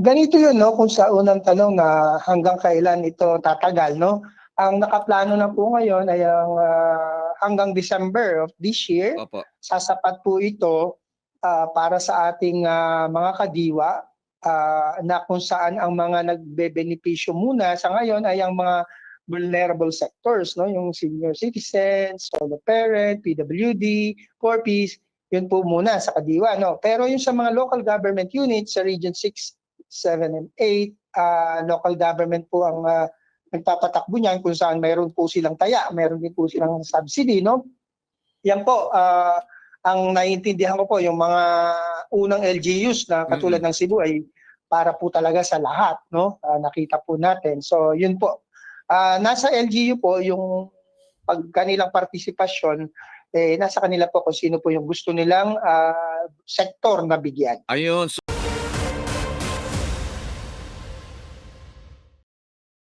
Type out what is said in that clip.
Ganito 'yun 'no, kung sa unang tanong na hanggang kailan ito tatagal 'no. Ang nakaplano na po ngayon ay ang, hanggang December of this year. Opo. Sasapat po ito, para sa ating, mga kadiwa, na kung saan ang mga nagbebenepisyo muna sa ngayon ay ang mga vulnerable sectors 'no, yung senior citizens, solo parent, PWD, 4Ps. Yun po muna sa kadiwa 'no. Pero yung sa mga local government units sa Region 6, 7, and 8, local government po ang, nagpapatakbo niyan kung saan mayroon po silang taya, mayroon din po silang subsidy 'no. Yan po, ang naiintindihan ko po yung mga unang LGUs na katulad ng Cebu ay para po talaga sa lahat 'no, nakita po natin. So yun po, nasa LGU po yung kanilang partisipasyon, nasa kanila po kung sino po yung gusto nilang, sektor na bigyan. Ayun.